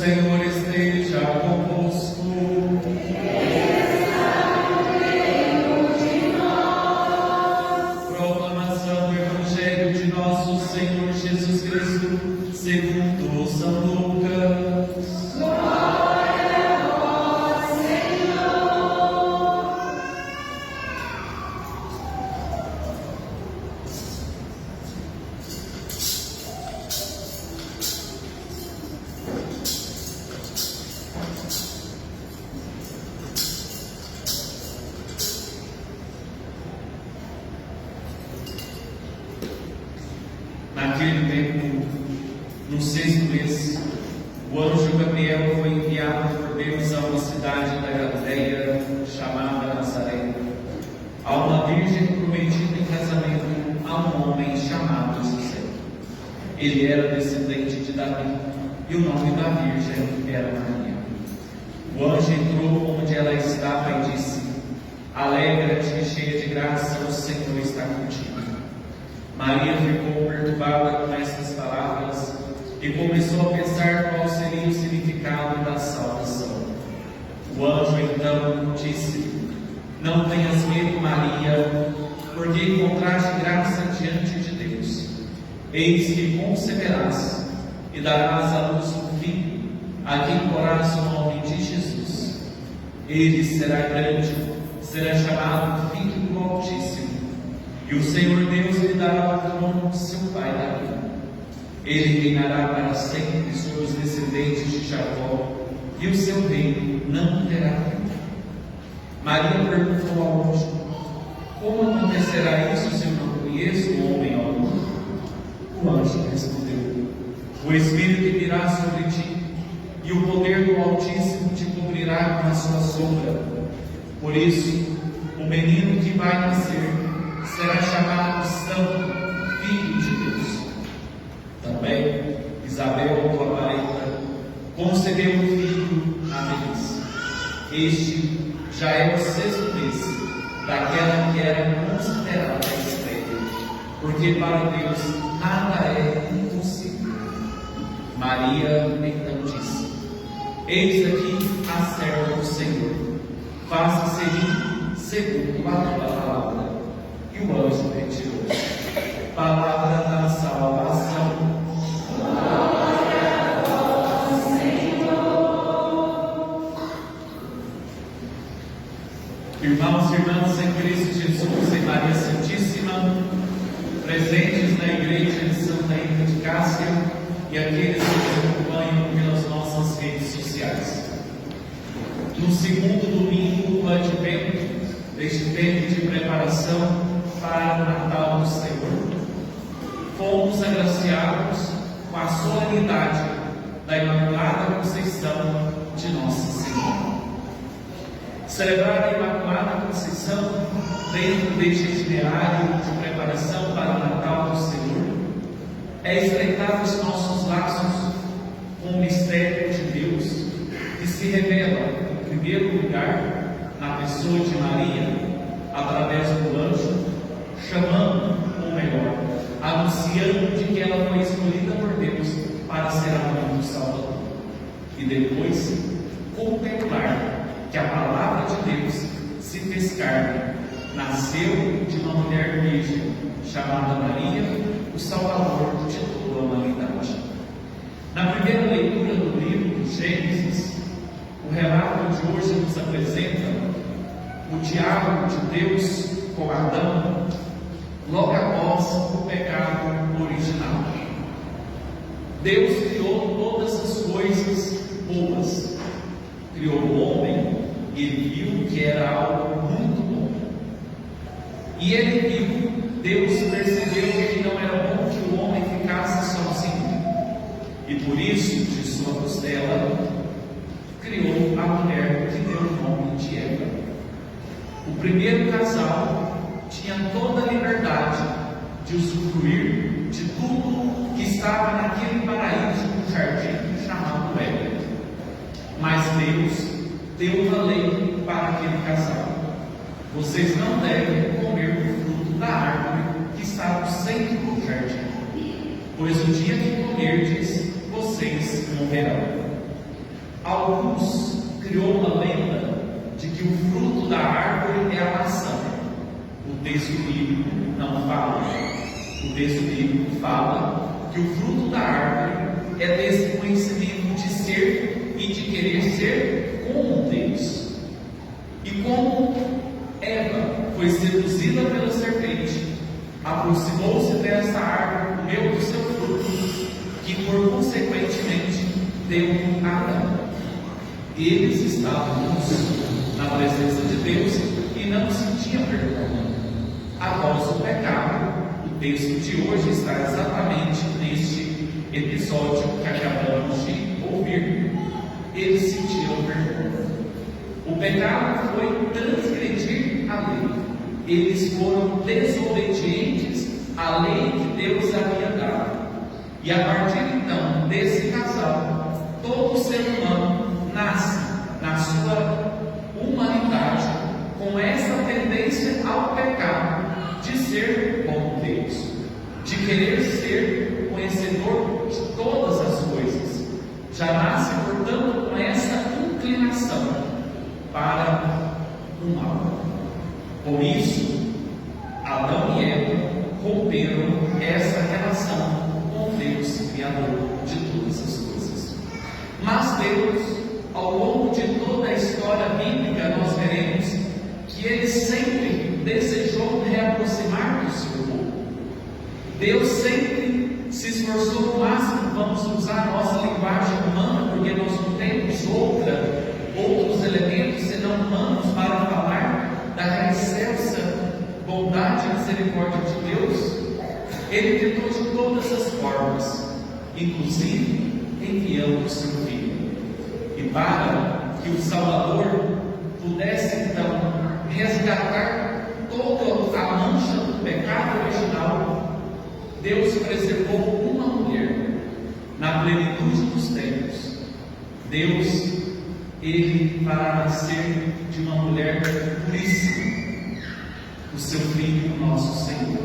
Senhor esteja convosco. Proclamação do Evangelho de nosso Senhor Jesus Cristo, segundo São Lucas. Glória a vós, Senhor. Naquele tempo, no 6º mês, o anjo Gabriel foi enviado por Deus a uma cidade da Galileia chamada Nazaré, a uma virgem prometida em casamento a um homem chamado José. Ele era descendente de Davi e o nome da virgem era Maria. O anjo entrou onde ela estava e disse: Alegra-te, cheia de graça, o Senhor está contigo. Maria ficou perturbada com estas palavras e começou a pensar qual seria o significado da salvação. O anjo então disse: Não tenhas medo, Maria, porque encontraste graça diante de Deus. Eis que conceberás e darás à luz um filho, a quem porás o nome de Jesus. Ele será grande, será chamado Filho do Altíssimo. E o Senhor Deus lhe dará o trono de seu pai Davi. Ele reinará para sempre sobre os descendentes de Jacó, e o seu reino não terá fim. Maria perguntou ao anjo: Como acontecerá isso se eu não conheço o homem algum? O anjo respondeu: O Espírito virá sobre ti, e o poder do Altíssimo te cobrirá com a sua sombra. Por isso, o menino que vai nascer será chamado Santo, Filho de Deus. Também Isabel, tua parenta, concebeu um filho à velhice. Este já é o 6º mês daquela que era considerada estéril, porque para Deus nada é impossível. Maria então disse: Eis aqui a serva do Senhor, faça-se em mim segundo a tua palavra. E o anjo retirou-se. Palavra da salvação. Glória a vós, Senhor. Irmãos e irmãs em Cristo Jesus e Maria Santíssima, presentes na Igreja de Santa Rita de Cássia e aqueles que nos acompanham pelas nossas redes sociais. No segundo domingo do Advento, deste tempo de preparação para o Natal do Senhor, fomos agraciados com a solenidade da Imaculada Conceição de Nossa Senhora. Celebrar a Imaculada Conceição dentro deste itinerário de preparação para o Natal do Senhor é estreitar os nossos laços com o mistério de Deus, que se revela, em primeiro lugar, na pessoa de Maria, através do anjo, chamando, ou melhor, anunciando de que ela foi escolhida por Deus para ser a mãe do Salvador. E depois, contemplar que a palavra de Deus se fez carne, nasceu de uma mulher virgem, chamada Maria, o Salvador de toda a humanidade. Na primeira leitura do livro de Gênesis, o relato de hoje nos apresenta o diálogo de Deus com Adão logo após o pecado original. Deus criou todas as coisas boas, criou o homem e ele viu que era algo muito bom. E ele viu, Deus percebeu que não era bom que o homem ficasse sozinho, e por isso, de sua costela, criou a mulher que deu o nome de Eva. O primeiro casal tinha toda a liberdade de usufruir de tudo que estava naquele paraíso do jardim chamado Éden. Mas Deus deu uma lei para aquele casal: vocês não devem comer do fruto da árvore que está no centro do jardim, pois o dia que comerdes, vocês morrerão. Alguns criou uma lenda de que o fruto da árvore é a maçã. O texto bíblico não fala. O texto bíblico fala que o fruto da árvore é desse conhecimento de ser e de querer ser como Deus. E como Eva foi seduzida pela serpente, aproximou-se dessa árvore, comeu do seu fruto, que por consequentemente deu a Adão. Eles estavam na presença de Deus e não sentiam vergonha. Após o pecado, o texto de hoje está exatamente neste episódio que acabamos de ouvir. Eles sentiram vergonha. O pecado foi transgredir a lei. Eles foram desobedientes à lei que Deus havia dado. E a partir então desse casal, todo ser humano nasce na sua humanidade com essa tendência ao pecado de ser como Deus, de querer ser conhecedor de todas as coisas. Já nasce, portanto, com essa inclinação para o mal. Por isso, Adão e Eva romperam essa relação com Deus, Criador de todas as coisas. Mas Deus, ao longo de toda a história bíblica, nós veremos que Ele sempre desejou reaproximar do seu povo. Deus sempre se esforçou o máximo, vamos usar a nossa linguagem humana, porque nós não temos outros elementos senão humanos para falar da excelsa bondade e misericórdia de Deus. Ele tentou de todas as formas, inclusive enviando o seu Filho. E para que o Salvador pudesse então resgatar toda a mancha do pecado original, Deus preservou uma mulher na plenitude dos tempos. Deus, Ele, para nascer de uma mulher puríssima, o seu Filho, o nosso Senhor,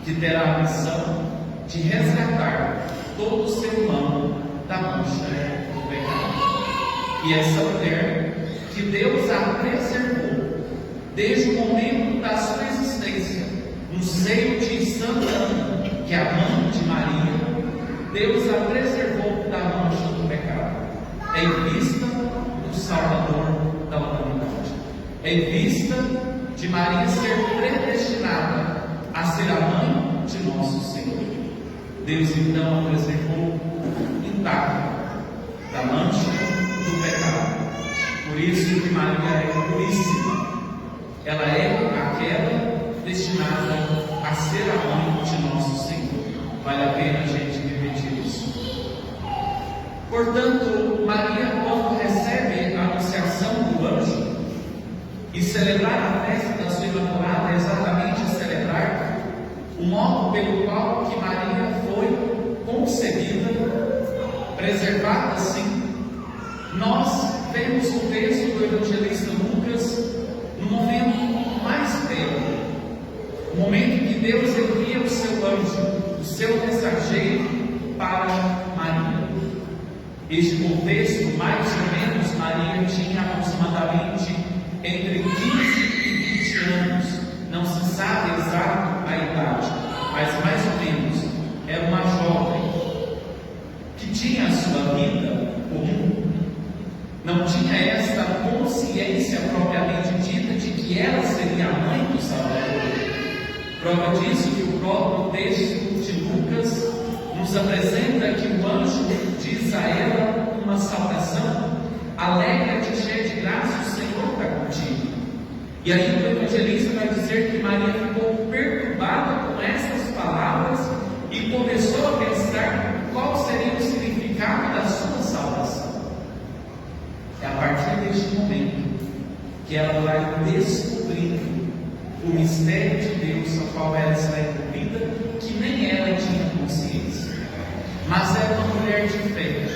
que terá a missão de resgatar todo o ser humano da mancha do pecado. E essa mulher, que Deus a preservou desde o momento da sua existência, no seio de Santa Ana, que é a mãe de Maria, Deus a preservou da mancha do pecado, em vista do Salvador da humanidade, em vista de Maria ser predestinada a ser a mãe de nosso Senhor. Deus então a preservou intacta da mancha do pecado. Por isso que Maria é puríssima. Ela é aquela destinada a ser a mãe de nosso Senhor. Vale a pena a gente repetir isso. Portanto, Maria, quando recebe a anunciação do anjo, e celebrar a festa da sua Imaculada é exatamente celebrar o modo pelo qual que Maria foi concebida, preservada assim. Nós vemos o texto do evangelista Lucas no momento mais belo, o momento que Deus envia o seu anjo, o seu mensageiro para Maria. Este contexto, mais ou menos, Maria tinha aproximadamente entre 15 e 20 anos, não se sabe exato a idade, mas mais ou menos era uma jovem que tinha a sua vida comum, não tinha esta consciência propriamente dita de que ela seria a mãe do Salvador. Prova disso que o próprio texto de Lucas nos apresenta que o anjo diz a ela uma saudação: alegra-te, cheia de graça, o Senhor está contigo. E aí o evangelista vai dizer que Maria ficou perturbada com essas palavras e começou a pensar qual seria o significado da sua saudação. É a partir deste momento que ela vai descobrindo o mistério de Deus ao qual ela está envolvida, que nem ela tinha consciência. Mas era uma mulher de fé,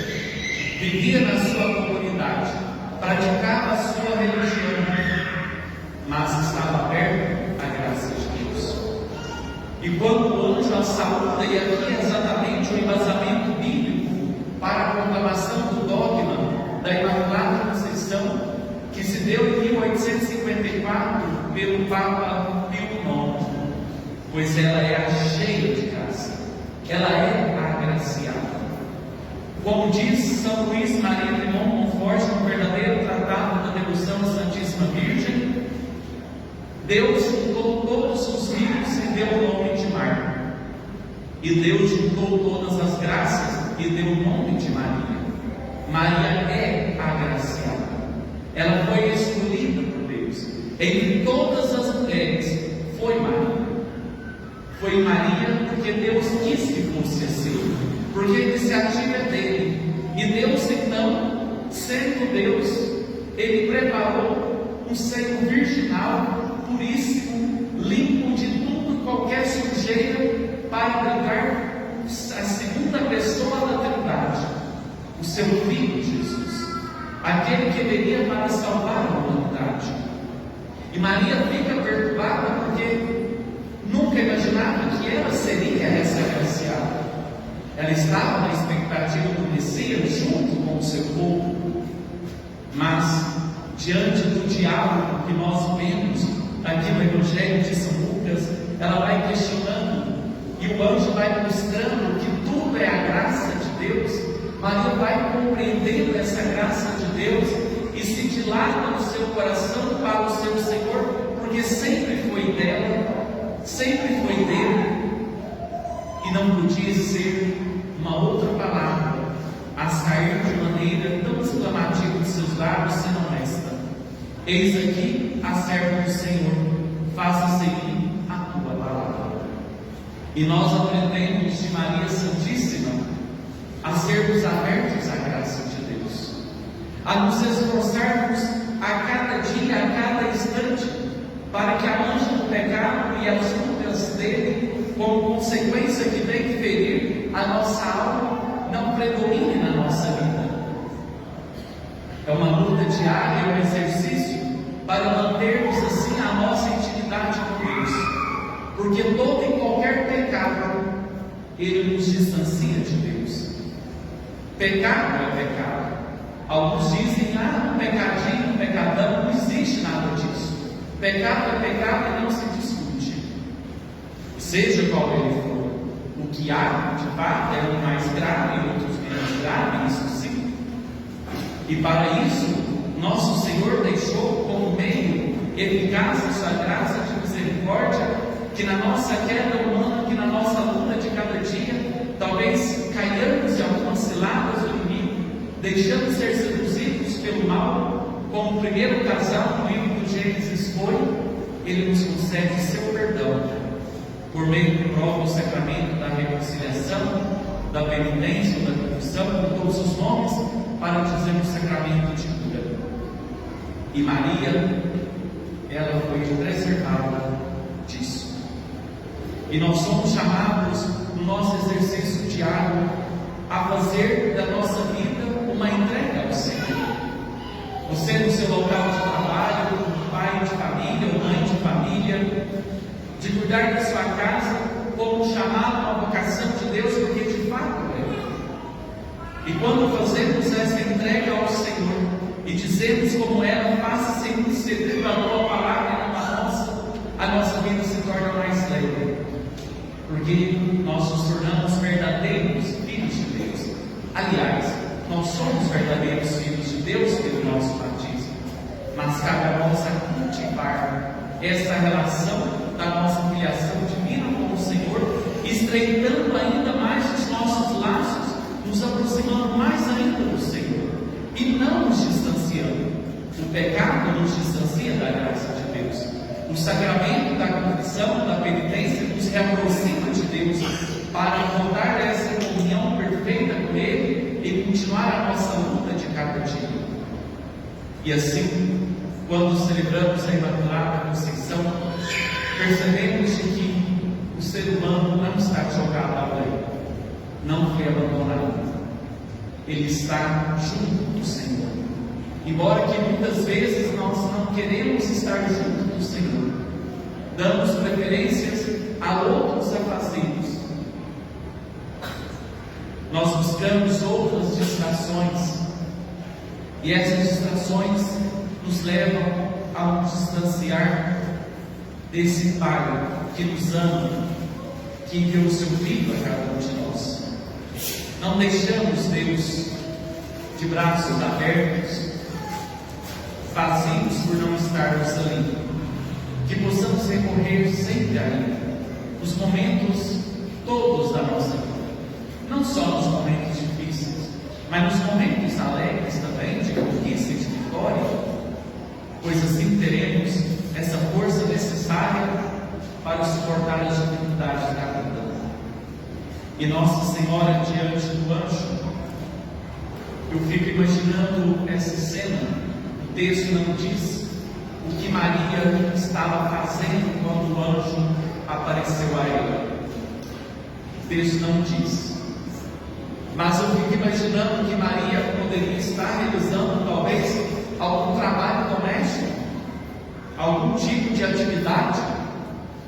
vivia na sua comunidade, praticava a sua religião, mas estava perto da graça de Deus. E quando o anjo a saúda, e aqui é exatamente o embasamento bíblico para a proclamação do dogma da Papa Pio IX, pois ela é a cheia de graça, ela é a agraciada. Como diz São Luís Maria de Montfort, no verdadeiro tratado da devoção à Santíssima Virgem, Deus juntou todos os rios e deu o nome de mar. E Deus juntou todas as graças e deu o nome de Maria. Maria é agraciada. Ela foi escolhida por Deus. Entre todas as mulheres, foi Maria. Foi Maria porque Deus quis que fosse assim, porque a iniciativa é dele. E Deus, então, sendo Deus, Ele preparou um seio virginal, puríssimo, limpo de tudo, qualquer sujeira, para abrigar a segunda pessoa da Trindade, o seu Filho Jesus, aquele que veria para salvar a humanidade. E Maria fica perturbada porque nunca imaginava que ela seria essa agraciada. Ela estava na expectativa do Messias junto com o seu povo, mas diante do diálogo que nós vemos aqui no Evangelho de São Lucas, ela vai questionando e o anjo vai mostrando que tudo é a graça de Deus. Maria vai compreendendo essa graça de Deus e se dilata no seu coração para o seu Senhor, porque sempre foi dela, sempre foi dele, e não podia ser uma outra palavra a sair de maneira tão exclamativa de seus lábios, senão esta: eis aqui a serva do Senhor, faça-se em mim a tua palavra. E nós aprendemos de Maria Santíssima a sermos abertos à graça de Deus, a nos esforçarmos a cada dia, a cada instante, para que a mancha do pecado e as lutas dele, como consequência que vem ferir a nossa alma, não predomine na nossa vida. É uma luta diária, é um exercício para mantermos assim a nossa intimidade com Deus, porque todo e qualquer pecado, ele nos distancia de Deus. Pecado é pecado. Alguns dizem: um pecadinho, um pecadão. Não existe nada disso. Pecado é pecado e não se discute, seja qual ele for. O que há de fato é um mais grave e outros menos grave, isso sim. E para isso, nosso Senhor deixou como meio eficaz a sua graça de misericórdia, que na nossa queda humana, que na nossa luta de cada dia, talvez caiamos em algumas ciladas do inimigo, deixando ser seduzidos pelo mal, como o primeiro casal no livro do Gênesis foi. Ele nos concede seu perdão, por meio do próprio sacramento da reconciliação, da penitência, da confissão, com todos os nomes, para dizer o sacramento de cura. E Maria, ela foi preservada disso. E nós somos chamados, no nosso exercício diário, a fazer da nossa vida uma entrega ao Senhor. Você, no seu local de trabalho, pai de família ou mãe de família, de cuidar da sua casa como um chamado, uma vocação de Deus, porque de fato é. E quando fazemos essa entrega ao Senhor e dizemos como ela: faça-se em mim segundo a tua palavra e a nossa vida se torna mais leve, porque nós nos tornamos verdadeiros filhos de Deus. Aliás, nós somos verdadeiros filhos de Deus pelo nosso batismo, mas cabe a nós cultivar essa relação da nossa filiação divina com o Senhor, estreitando ainda mais os nossos laços, nos aproximando mais ainda do Senhor e não nos distanciando. O pecado nos distancia da graça de Deus. O sacramento da confissão, da penitência, nos reaproxima de Deus para encontrar essa comunhão perfeita com Ele e continuar a nossa luta de cada dia. E assim, quando celebramos a Imaculada Conceição, percebemos de que o ser humano não está jogado ao leito, não foi abandonado, ele está junto do Senhor. Embora que muitas vezes nós não queremos estar junto do Senhor, damos preferências a outros afazeres, nós buscamos outras distrações, e essas distrações nos levam a nos distanciar desse Pai que nos ama, que enviou o seu Filho a cada um de nós. Não deixamos Deus de braços abertos, vazios por não estarmos ali. Que possamos recorrer sempre a Ele, nos momentos todos da nossa vida. Não só nos momentos difíceis, mas nos momentos alegres também, de conquista e de vitória, pois assim teremos essa força necessária para suportar as dificuldades da vida. E Nossa Senhora diante do anjo, eu fico imaginando essa cena. O texto não diz o que Maria estava fazendo quando o anjo apareceu a ela. O texto não diz. Mas eu fico imaginando que Maria poderia estar realizando talvez algum trabalho doméstico, algum tipo de atividade,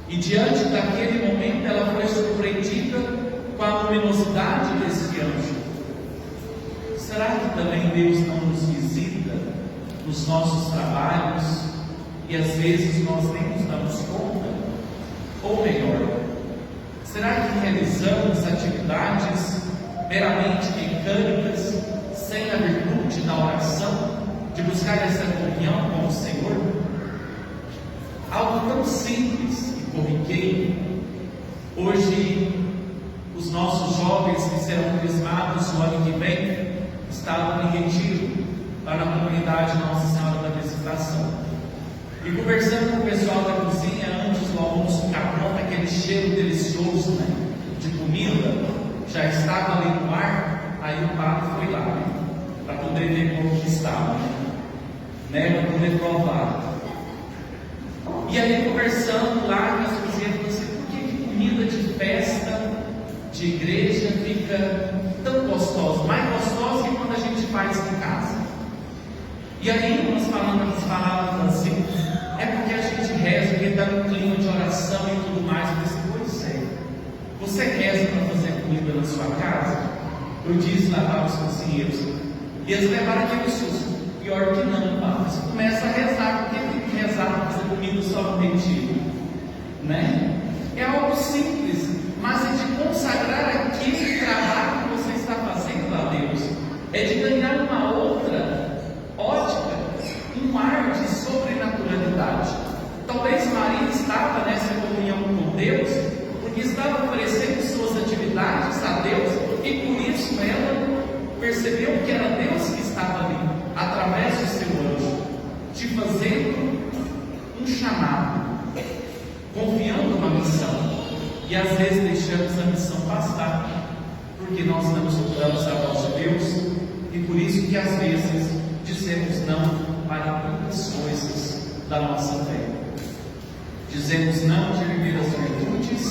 e diante daquele momento ela foi surpreendida com a luminosidade desse anjo. Será que também Deus não nos visita nos nossos trabalhos e às vezes nós nem nos damos conta? Ou melhor, será que realizamos atividades meramente mecânicas, sem a virtude da oração, de buscar essa comunhão com o Senhor? Algo tão simples e corriqueiro. Hoje, os nossos jovens que serão crismados no ano que vem estavam em retiro lá na comunidade Nossa Senhora da Visitação. E conversando com o pessoal da cozinha antes do almoço ficar pronto, aquele cheiro delicioso, né, de comida já estava ali no ar. Aí o padre foi lá, né, para poder ver como que estava, né, para poder provar. E aí conversando lá nas cozinhas, eu pensei, por que comida de festa, de igreja fica tão gostosa, mais gostosa que quando a gente faz em casa? E aí nós falávamos assim, é porque a gente reza, porque está no clima de oração e tudo mais. Eu pensei, pois é, você reza para fazer comida na sua casa? Eu disse lá para os cozinheiros, e eles levaram aquele susto. Pior que não, pá. Você começa a rezar, porque tem que rezar para fazer comida só no retiro, né? É algo simples, mas é de consagrar aquele trabalho que você está fazendo a Deus, é de ganhar uma outra ótica, um ar de sobrenaturalidade. Talvez Maria estava nessa comunhão com Deus, porque estava oferecendo suas atividades a Deus, e por isso ela percebeu que era Deus que estava ali, através do seu anjo, te fazendo um chamado, confiando uma missão. E às vezes deixamos a missão passar, porque nós não escutamos a voz de Deus, e por isso que às vezes dizemos não para muitas coisas da nossa fé. Dizemos não de viver as virtudes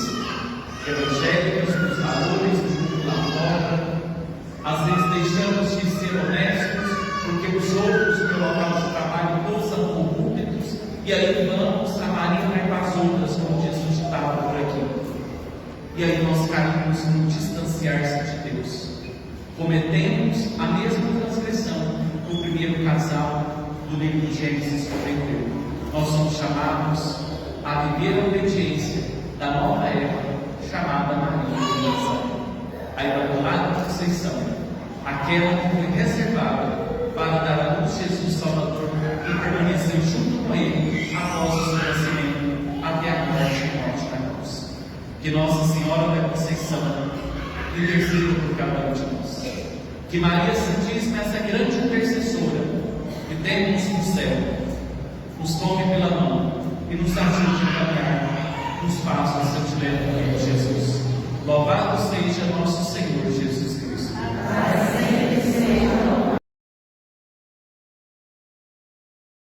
evangélicas, dos valores do mundo lá fora. Às vezes deixamos de ser honestos, porque os outros no local de trabalho pousam corruptos, e aí vamos, a Maria vai para as outras, como diz o ditado por aqui. E aí nós caímos no distanciar-se de Deus. Cometemos a mesma transgressão que o primeiro casal do livro de Gênesis cometeu. Nós somos chamados a viver a obediência da nova Eva, chamada Maria de Nazaré, a Imaculada Conceição, aquela que foi reservada para dar à luz Jesus Salvador e permanecer junto com Ele após o seu nascimento até a morte da cruz. Que Nossa Senhora da Conceição interceda por cada um de nós. Que Maria Santíssima, essa grande intercessora que temos no céu, nos tome pela mão e nos ajude a caminhar nos passos que eu te levo.